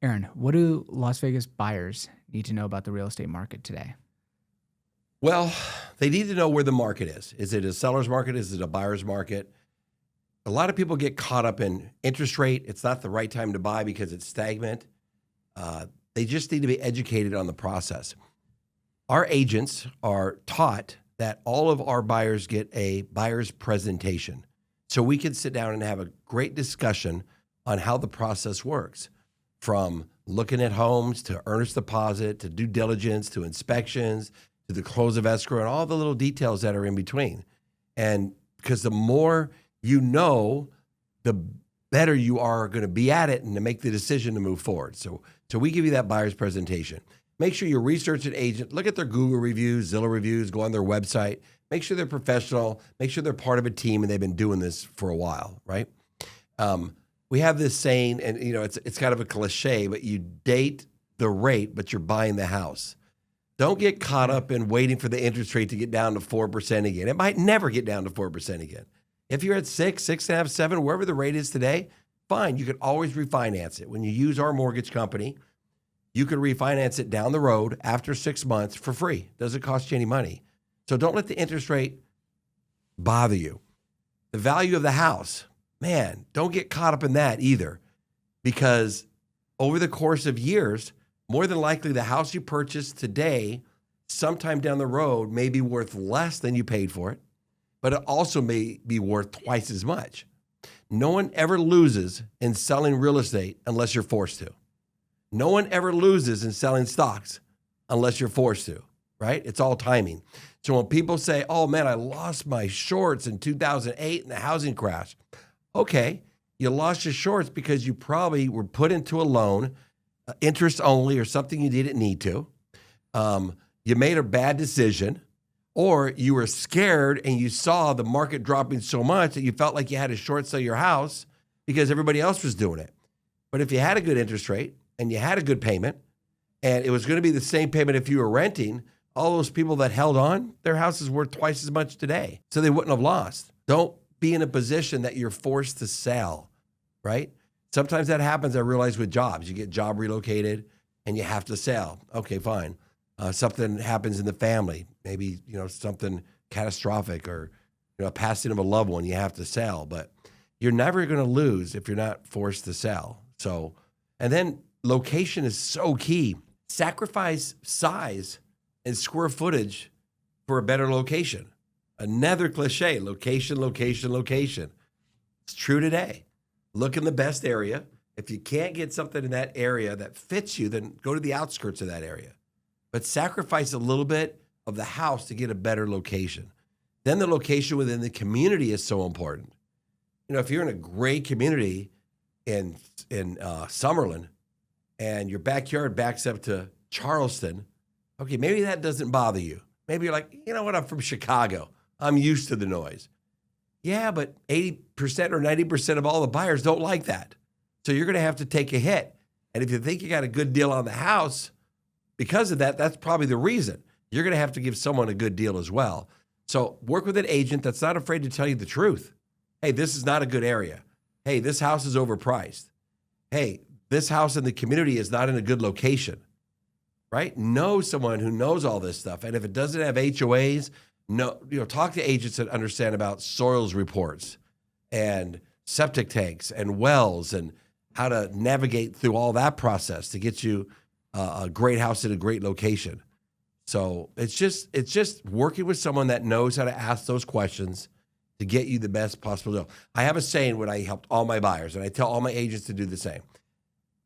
Aaron, what do Las Vegas buyers need to know about the real estate market today? Well, they need to know where the market is. Is it a seller's market? Is it a buyer's market? A lot of people get caught up in interest rate. It's not the right time to buy because it's stagnant. They just need to be educated on the process. Our agents are taught that all of our buyers get a buyer's presentation. So we can sit down and have a great discussion on how the process works, from looking at homes to earnest deposit to due diligence to inspections to the close of escrow and all the little details that are in between. And because the more you know, the better you are going to be at it and to make the decision to move forward. So we give you that buyer's presentation. Make sure you research an agent, look at their Google reviews, Zillow reviews, go on their website, make sure they're professional, make sure they're part of a team and they've been doing this for a while, right? We have this saying, and it's kind of a cliche, but you date the rate, but you're buying the house. Don't get caught up in waiting for the interest rate to get down to 4% again. It might never get down to 4% again. If you're at 6, 6.5, 7, wherever the rate is today, fine. You can always refinance it. When you use our mortgage company, you can refinance it down the road after 6 months for free. Doesn't cost you any money. So don't let the interest rate bother you. The value of the house, man, don't get caught up in that either, because over the course of years, more than likely the house you purchased today, sometime down the road, may be worth less than you paid for it, but it also may be worth twice as much. No one ever loses in selling real estate unless you're forced to. No one ever loses in selling stocks unless you're forced to, right? It's all timing. So when people say, oh man, I lost my shorts in 2008 in the housing crash. Okay, you lost your shorts because you probably were put into a loan, interest only, or something you didn't need to. You made a bad decision, or you were scared and you saw the market dropping so much that you felt like you had to short sell your house because everybody else was doing it. But if you had a good interest rate and you had a good payment, and it was going to be the same payment if you were renting, all those people that held on, their house is worth twice as much today. So they wouldn't have lost. Don't be in a position that you're forced to sell, right? Sometimes that happens, I realize, with jobs. You get job relocated and you have to sell. Okay, fine. Something happens in the family, maybe, something catastrophic, or, a passing of a loved one, you have to sell. But you're never going to lose if you're not forced to sell. So, and then location is so key. Sacrifice size and square footage for a better location. Another cliche, location, location, location. It's true today. Look in the best area. If you can't get something in that area that fits you, then go to the outskirts of that area. But sacrifice a little bit of the house to get a better location. Then the location within the community is so important. If you're in a great community in Summerlin and your backyard backs up to Charleston, okay, maybe that doesn't bother you. Maybe you're like, you know what, I'm from Chicago. I'm used to the noise. Yeah, but 80% or 90% of all the buyers don't like that. So you're going to have to take a hit. And if you think you got a good deal on the house, because of that, that's probably the reason. You're going to have to give someone a good deal as well. So work with an agent that's not afraid to tell you the truth. Hey, this is not a good area. Hey, this house is overpriced. Hey, this house in the community is not in a good location, right? Know someone who knows all this stuff. And if it doesn't have HOAs, talk to agents that understand about soils reports and septic tanks and wells and how to navigate through all that process to get you a great house in a great location. So it's just working with someone that knows how to ask those questions to get you the best possible deal. I have a saying when I helped all my buyers, and I tell all my agents to do the same.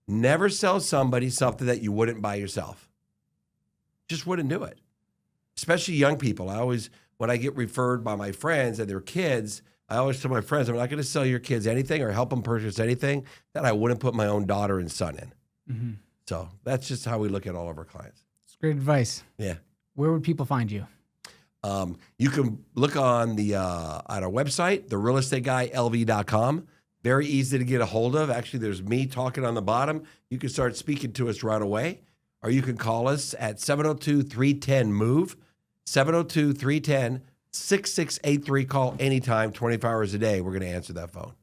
Never sell somebody something that you wouldn't buy yourself. Just wouldn't do it. Especially young people. When I get referred by my friends and their kids, I always tell my friends, I'm not going to sell your kids anything or help them purchase anything that I wouldn't put my own daughter and son in. Mm-hmm. So that's just how we look at all of our clients. It's great advice. Yeah. Where would people find you? You can look on our website, therealestateguyLV.com. Very easy to get a hold of. Actually, there's me talking on the bottom. You can start speaking to us right away, or you can call us at 702-310-MOVE, 702-310-6683. Call anytime, 24 hours a day. We're going to answer that phone.